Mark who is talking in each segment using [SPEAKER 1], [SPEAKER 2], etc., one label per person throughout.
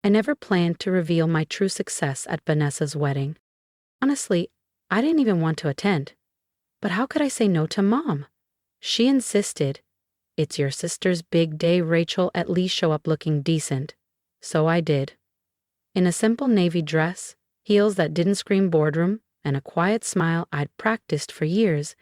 [SPEAKER 1] I never planned to reveal my true success at Vanessa's wedding. Honestly, I didn't even want to attend. But how could I say no to Mom? She insisted, "It's your sister's big day, Rachel, at least show up looking decent." So I did. In a simple navy dress, heels that didn't scream boardroom, and a quiet smile I'd practiced for years.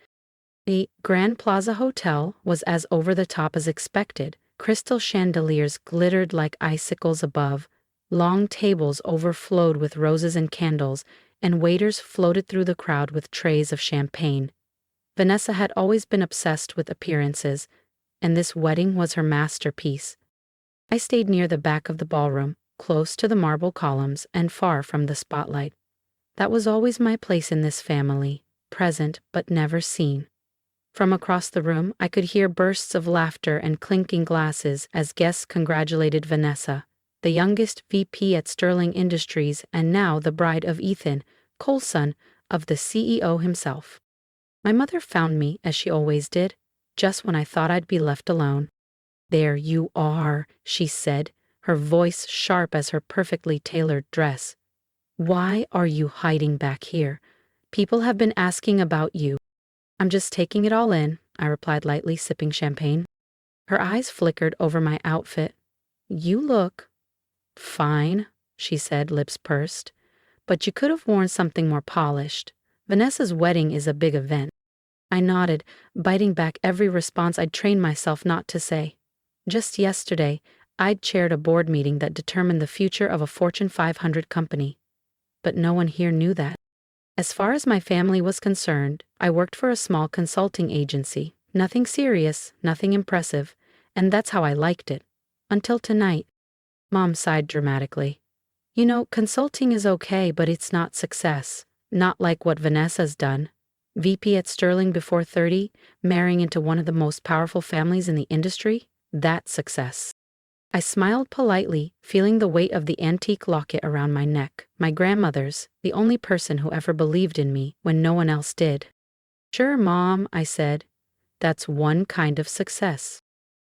[SPEAKER 1] The Grand Plaza Hotel was as over the top as expected. Crystal chandeliers glittered like icicles above, long tables overflowed with roses and candles, and waiters floated through the crowd with trays of champagne. Vanessa had always been obsessed with appearances, and this wedding was her masterpiece. I stayed near the back of the ballroom, close to the marble columns and far from the spotlight. That was always my place in this family, present but never seen. From across the room, I could hear bursts of laughter and clinking glasses as guests congratulated Vanessa, the youngest VP at Sterling Industries and now the bride of Ethan, Coulson, of the CEO himself. My mother found me, as she always did, just when I thought I'd be left alone. "There you are," she said, her voice sharp as her perfectly tailored dress. "Why are you hiding back here? People have been asking about you." "I'm just taking it all in," I replied lightly, sipping champagne. Her eyes flickered over my outfit. "You look fine," she said, lips pursed. "But you could have worn something more polished. Vanessa's wedding is a big event." I nodded, biting back every response I'd trained myself not to say. Just yesterday, I'd chaired a board meeting that determined the future of a Fortune 500 company. But no one here knew that. As far as my family was concerned, I worked for a small consulting agency. Nothing serious, nothing impressive, and that's how I liked it. Until tonight. Mom sighed dramatically. "You know, consulting is okay, but it's not success. Not like what Vanessa's done. VP at Sterling before 30, marrying into one of the most powerful families in the industry? That's success." I smiled politely, feeling the weight of the antique locket around my neck, my grandmother's, the only person who ever believed in me when no one else did. "Sure, Mom," I said. "That's one kind of success."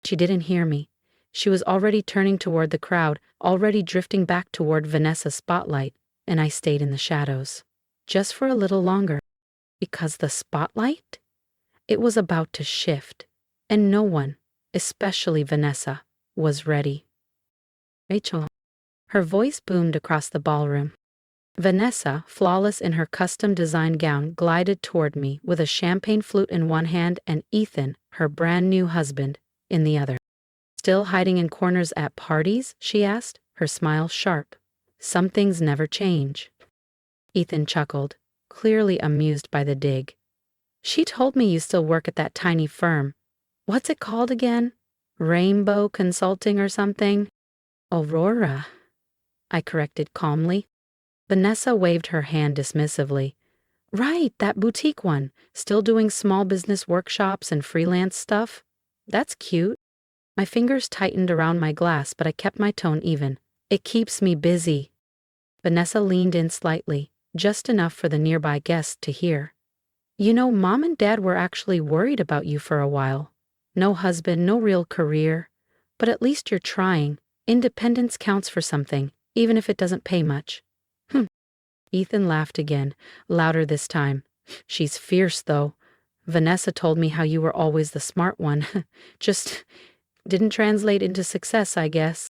[SPEAKER 1] She didn't hear me. She was already turning toward the crowd, already drifting back toward Vanessa's spotlight, and I stayed in the shadows. Just for a little longer. Because the spotlight? It was about to shift, and no one, especially Vanessa, was ready. "Rachel." Her voice boomed across the ballroom. Vanessa, flawless in her custom-designed gown, glided toward me with a champagne flute in one hand and Ethan, her brand-new husband, in the other. "Still hiding in corners at parties?" she asked, her smile sharp. "Some things never change." Ethan chuckled, clearly amused by the dig. "She told me you still work at that tiny firm. What's it called again? Rainbow Consulting or something?" "Aurora," I corrected calmly. Vanessa waved her hand dismissively. "Right, that boutique one. Still doing small business workshops and freelance stuff? That's cute." My fingers tightened around my glass, but I kept my tone even. "It keeps me busy." Vanessa leaned in slightly, just enough for the nearby guest to hear. "You know, Mom and Dad were actually worried about you for a while. No husband, no real career. But at least you're trying. Independence counts for something, even if it doesn't pay much." Ethan laughed again, louder this time. "She's fierce, though. Vanessa told me how you were always the smart one. Just didn't translate into success, I guess."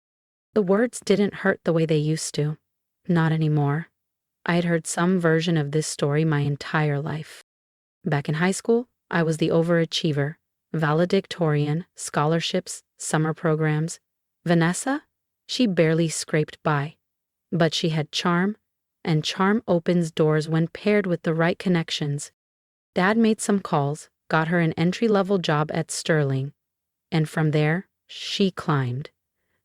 [SPEAKER 1] The words didn't hurt the way they used to. Not anymore. I had heard some version of this story my entire life. Back in high school, I was the overachiever, valedictorian, scholarships, summer programs. Vanessa? She barely scraped by. But she had charm, and charm opens doors when paired with the right connections. Dad made some calls, got her an entry-level job at Sterling, and from there, she climbed.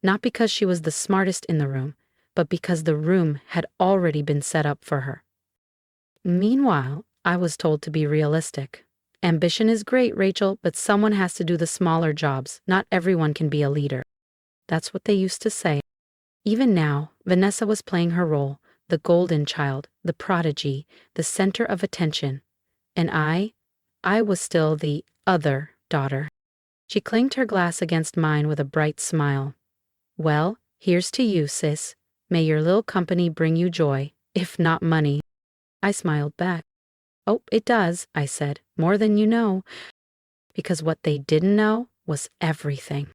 [SPEAKER 1] Not because she was the smartest in the room, but because the room had already been set up for her. Meanwhile, I was told to be realistic. "Ambition is great, Rachel, but someone has to do the smaller jobs. Not everyone can be a leader." That's what they used to say. Even now, Vanessa was playing her role, the golden child, the prodigy, the center of attention. And I was still the other daughter. She clinked her glass against mine with a bright smile. "Well, here's to you, sis. May your little company bring you joy, if not money. I smiled back. Oh, it does, I said, more than you know. Because what they didn't know was everything.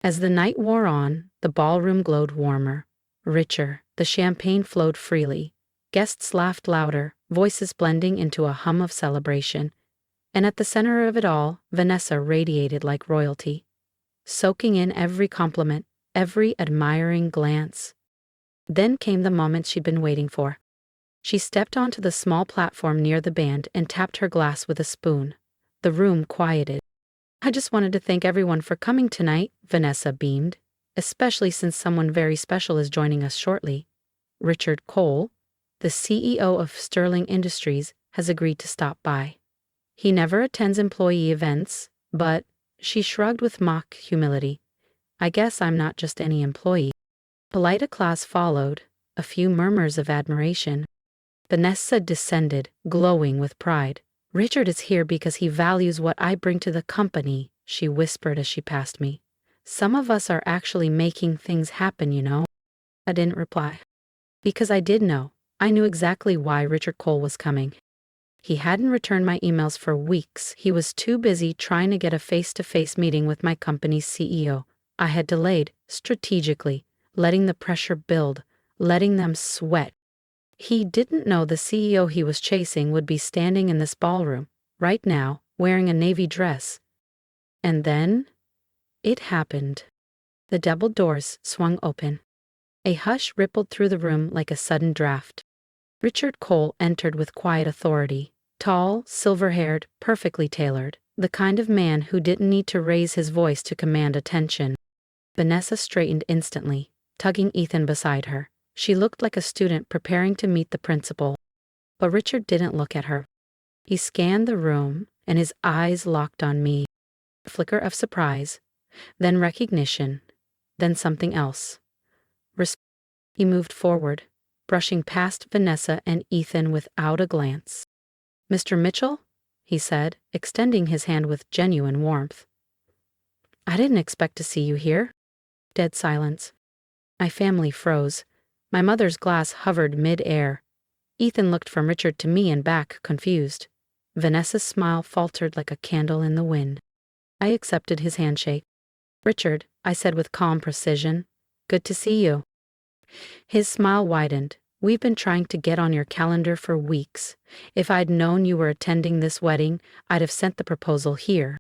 [SPEAKER 1] As the night wore on, the ballroom glowed warmer, richer, the champagne flowed freely. Guests laughed louder, voices blending into a hum of celebration. And at the center of it all, Vanessa radiated like royalty, soaking in every compliment, every admiring glance. Then came the moment she'd been waiting for. She stepped onto the small platform near the band and tapped her glass with a spoon. The room quieted. I just wanted to thank everyone for coming tonight, Vanessa beamed, especially since someone very special is joining us shortly. Richard Cole, the CEO of Sterling Industries, has agreed to stop by. He never attends employee events, but, she shrugged with mock humility, I guess I'm not just any employee. Polite applause followed, a few murmurs of admiration. Vanessa descended, glowing with pride. Richard is here because he values what I bring to the company, she whispered as she passed me. Some of us are actually making things happen, you know. I didn't reply. Because I did know. I knew exactly why Richard Cole was coming. He hadn't returned my emails for weeks. He was too busy trying to get a face-to-face meeting with my company's CEO. I had delayed, strategically, letting the pressure build, letting them sweat. He didn't know the CEO he was chasing would be standing in this ballroom, right now, wearing a navy dress. And then, it happened. The double doors swung open. A hush rippled through the room like a sudden draft. Richard Cole entered with quiet authority, tall, silver-haired, perfectly tailored, the kind of man who didn't need to raise his voice to command attention. Vanessa straightened instantly, tugging Ethan beside her. She looked like a student preparing to meet the principal. But Richard didn't look at her. He scanned the room, and his eyes locked on me. A flicker of surprise, then recognition, then something else. He moved forward, brushing past Vanessa and Ethan without a glance. Mr. Mitchell? He said, extending his hand with genuine warmth. I didn't expect to see you here. Dead silence. My family froze. My mother's glass hovered mid-air. Ethan looked from Richard to me and back, confused. Vanessa's smile faltered like a candle in the wind. I accepted his handshake. Richard, I said with calm precision, good to see you. His smile widened. We've been trying to get on your calendar for weeks. If I'd known you were attending this wedding, I'd have sent the proposal here.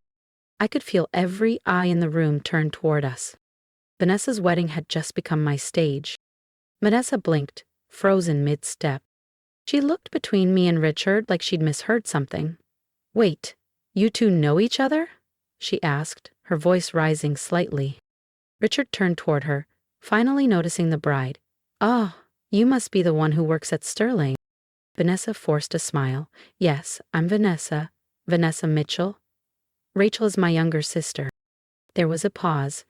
[SPEAKER 1] I could feel every eye in the room turn toward us. Vanessa's wedding had just become my stage. Vanessa blinked, frozen mid-step. She looked between me and Richard like she'd misheard something. Wait, you two know each other? She asked, her voice rising slightly. Richard turned toward her, finally noticing the bride. Oh, you must be the one who works at Sterling. Vanessa forced a smile. Yes, I'm Vanessa. Vanessa Mitchell. Rachel is my younger sister. There was a pause.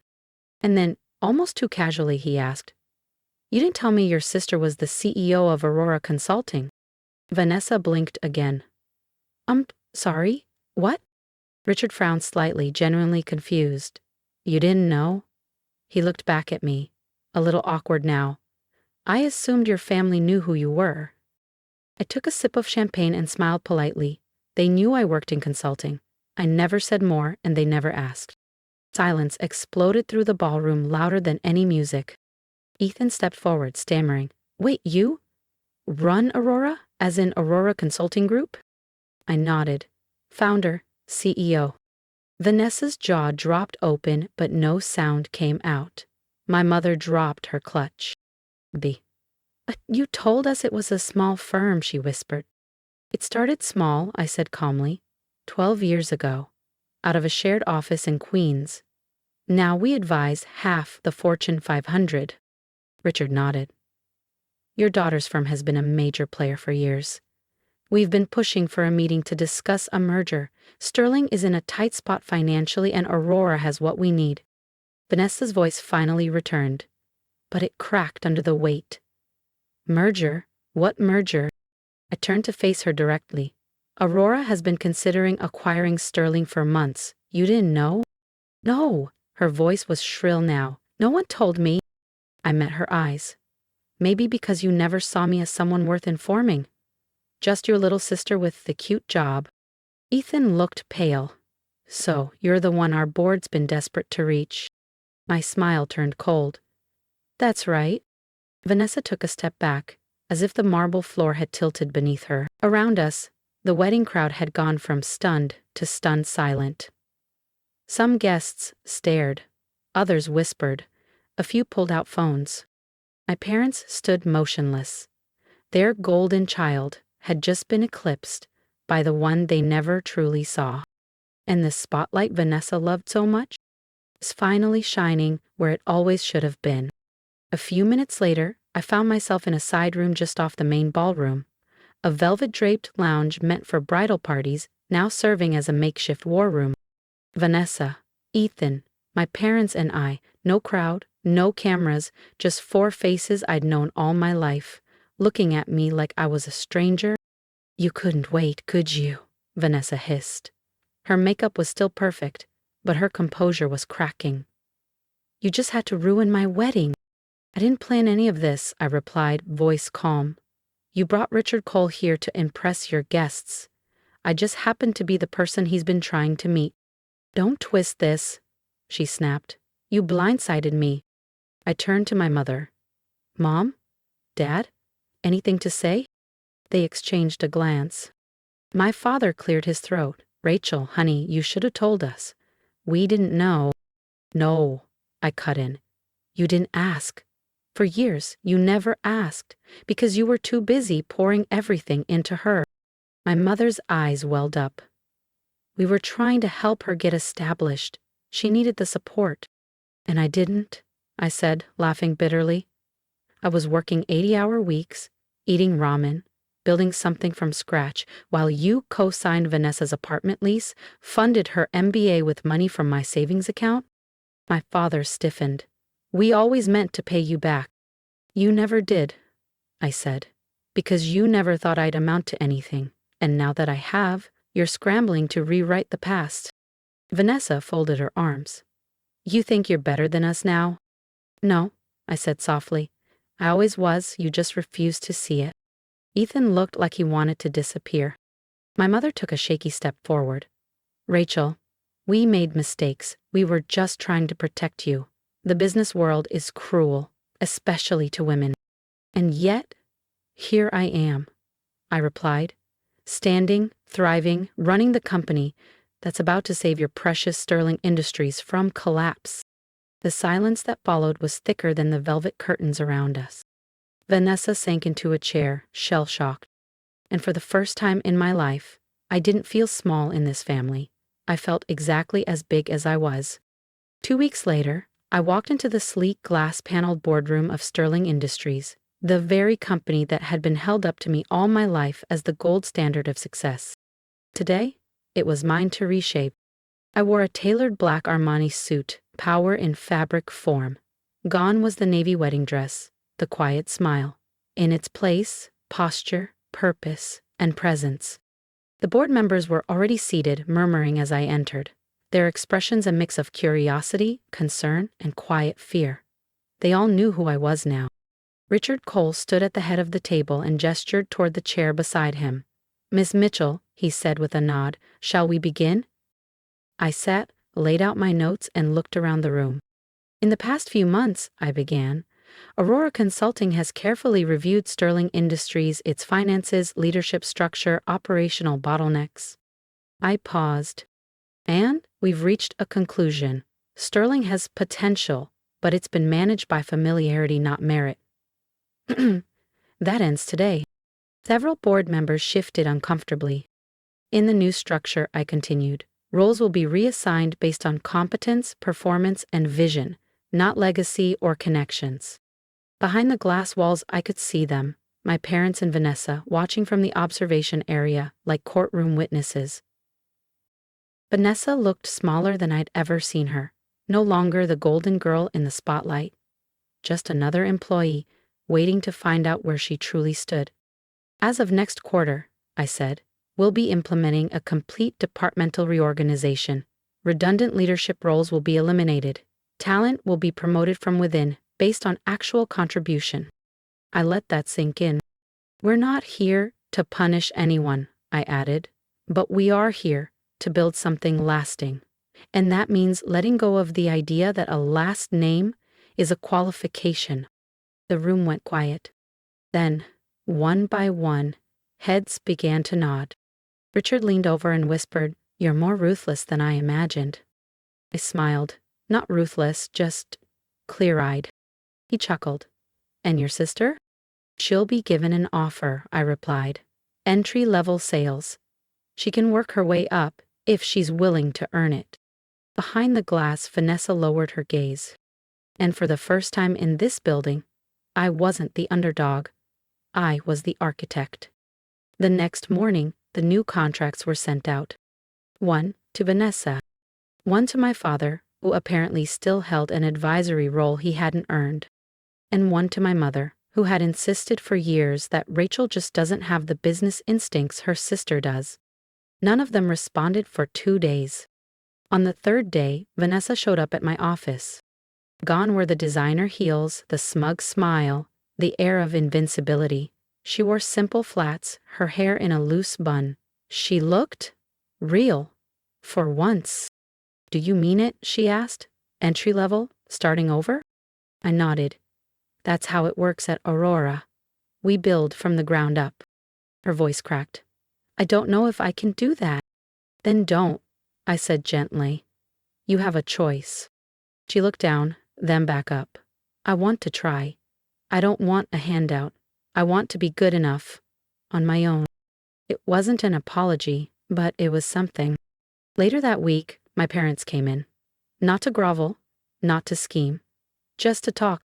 [SPEAKER 1] And then, almost too casually, he asked, You didn't tell me your sister was the CEO of Aurora Consulting. Vanessa blinked again. Sorry? What? Richard frowned slightly, genuinely confused. You didn't know? He looked back at me, a little awkward now. I assumed your family knew who you were. I took a sip of champagne and smiled politely. They knew I worked in consulting. I never said more, and they never asked. Silence exploded through the ballroom louder than any music. Ethan stepped forward, stammering, Wait, you? Run Aurora? As in Aurora Consulting Group? I nodded. Founder, CEO. Vanessa's jaw dropped open, but no sound came out. My mother dropped her clutch. You told us it was a small firm, she whispered. It started small, I said calmly, 12 years ago, out of a shared office in Queens. Now we advise half the Fortune 500. Richard nodded. Your daughter's firm has been a major player for years. We've been pushing for a meeting to discuss a merger. Sterling is in a tight spot financially and Aurora has what we need. Vanessa's voice finally returned, but it cracked under the weight. Merger? What merger? I turned to face her directly. Aurora has been considering acquiring Sterling for months. You didn't know? No. Her voice was shrill now. No one told me. I met her eyes. Maybe because you never saw me as someone worth informing. Just your little sister with the cute job. Ethan looked pale. So, you're the one our board's been desperate to reach. My smile turned cold. That's right. Vanessa took a step back, as if the marble floor had tilted beneath her. Around us, the wedding crowd had gone from stunned to stunned silent. Some guests stared, others whispered, a few pulled out phones. My parents stood motionless. Their golden child had just been eclipsed by the one they never truly saw. And the spotlight Vanessa loved so much was finally shining where it always should have been. A few minutes later, I found myself in a side room just off the main ballroom, a velvet-draped lounge meant for bridal parties, now serving as a makeshift war room. Vanessa, Ethan, my parents and I, no crowd, no cameras, just four faces I'd known all my life, looking at me like I was a stranger. You couldn't wait, could you? Vanessa hissed. Her makeup was still perfect, but her composure was cracking. You just had to ruin my wedding. I didn't plan any of this, I replied, voice calm. You brought Richard Cole here to impress your guests. I just happened to be the person he's been trying to meet. Don't twist this, she snapped. You blindsided me. I turned to my mother. Mom? Dad? Anything to say? They exchanged a glance. My father cleared his throat. Rachel, honey, you should have told us. We didn't know. No, I cut in. You didn't ask. For years, you never asked, because you were too busy pouring everything into her. My mother's eyes welled up. We were trying to help her get established. She needed the support. And I didn't, I said, laughing bitterly. I was working 80-hour weeks, eating ramen, building something from scratch, while you co-signed Vanessa's apartment lease, funded her MBA with money from my savings account. My father stiffened. We always meant to pay you back. You never did, I said, because you never thought I'd amount to anything, and now that I have, you're scrambling to rewrite the past. Vanessa folded her arms. You think you're better than us now? No, I said softly. I always was, you just refused to see it. Ethan looked like he wanted to disappear. My mother took a shaky step forward. Rachel, we made mistakes. We were just trying to protect you. The business world is cruel, especially to women. And yet, here I am, I replied, standing, thriving, running the company that's about to save your precious Sterling Industries from collapse. The silence that followed was thicker than the velvet curtains around us. Vanessa sank into a chair, shell-shocked. And for the first time in my life, I didn't feel small in this family. I felt exactly as big as I was. 2 weeks later, I walked into the sleek glass-paneled boardroom of Sterling Industries, the very company that had been held up to me all my life as the gold standard of success. Today, it was mine to reshape. I wore a tailored black Armani suit, power in fabric form. Gone was the navy wedding dress, the quiet smile. In its place, posture, purpose, and presence. The board members were already seated, murmuring as I entered, their expressions a mix of curiosity, concern, and quiet fear. They all knew who I was now. Richard Cole stood at the head of the table and gestured toward the chair beside him. Miss Mitchell, he said with a nod, shall we begin? I sat, laid out my notes, and looked around the room. In the past few months, I began, Aurora Consulting has carefully reviewed Sterling Industries, its finances, leadership structure, operational bottlenecks. I paused. And we've reached a conclusion. Sterling has potential, but it's been managed by familiarity, not merit. That ends today. Several board members shifted uncomfortably. In the new structure, I continued, roles will be reassigned based on competence, performance, and vision, not legacy or connections. Behind the glass walls, I could see them, my parents and Vanessa, watching from the observation area like courtroom witnesses. Vanessa looked smaller than I'd ever seen her, no longer the golden girl in the spotlight. Just another employee, waiting to find out where she truly stood. As of next quarter, I said, we'll be implementing a complete departmental reorganization. Redundant leadership roles will be eliminated. Talent will be promoted from within, based on actual contribution. I let that sink in. We're not here to punish anyone, I added, but we are here to build something lasting. And that means letting go of the idea that a last name is a qualification. The room went quiet. Then, one by one, heads began to nod. Richard leaned over and whispered, "You're more ruthless than I imagined." I smiled. Not ruthless, just clear-eyed. He chuckled. "And your sister?" "She'll be given an offer," I replied. "Entry-level sales. She can work her way up if she's willing to earn it." Behind the glass, Vanessa lowered her gaze. And for the first time in this building, I wasn't the underdog. I was the architect. The next morning, the new contracts were sent out. One to Vanessa. One to my father, who apparently still held an advisory role he hadn't earned. And one to my mother, who had insisted for years that Rachel just doesn't have the business instincts her sister does. None of them responded for 2 days. On the third day, Vanessa showed up at my office. Gone were the designer heels, the smug smile, the air of invincibility. She wore simple flats, her hair in a loose bun. She looked real. For once. "Do you mean it?" she asked. "Entry level? Starting over?" I nodded. "That's how it works at Aurora. We build from the ground up." Her voice cracked. "I don't know if I can do that." "Then don't," I said gently. "You have a choice." She looked down, then back up. "I want to try. I don't want a handout. I want to be good enough. On my own." It wasn't an apology, but it was something. Later that week, my parents came in. Not to grovel, not to scheme. Just to talk.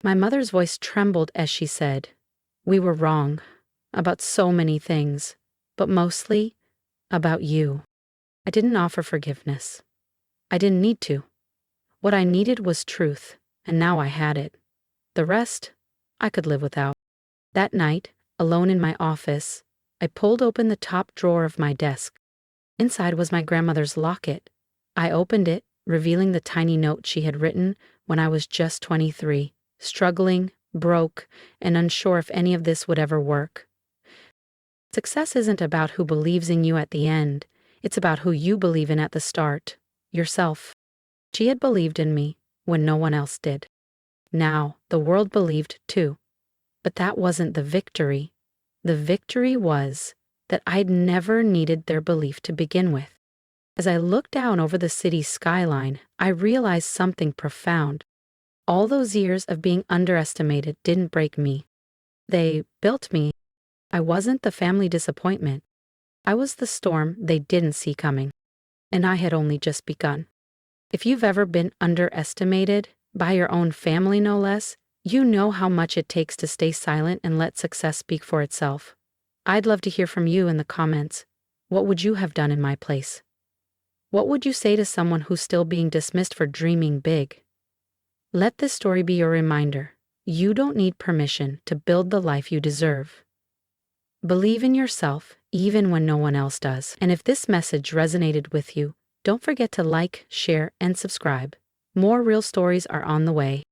[SPEAKER 1] My mother's voice trembled as she said, "We were wrong. About so many things. But mostly, about you." I didn't offer forgiveness. I didn't need to. What I needed was truth, and now I had it. The rest, I could live without. That night, alone in my office, I pulled open the top drawer of my desk. Inside was my grandmother's locket. I opened it, revealing the tiny note she had written when I was just 23, struggling, broke, and unsure if any of this would ever work. Success isn't about who believes in you at the end. It's about who you believe in at the start. Yourself. She had believed in me when no one else did. Now, the world believed too. But that wasn't the victory. The victory was that I'd never needed their belief to begin with. As I looked down over the city's skyline, I realized something profound. All those years of being underestimated didn't break me. They built me. I wasn't the family disappointment. I was the storm they didn't see coming. And I had only just begun. If you've ever been underestimated, by your own family no less, you know how much it takes to stay silent and let success speak for itself. I'd love to hear from you in the comments. What would you have done in my place? What would you say to someone who's still being dismissed for dreaming big? Let this story be your reminder. You don't need permission to build the life you deserve. Believe in yourself, even when no one else does. And if this message resonated with you, don't forget to like, share, and subscribe. More real stories are on the way.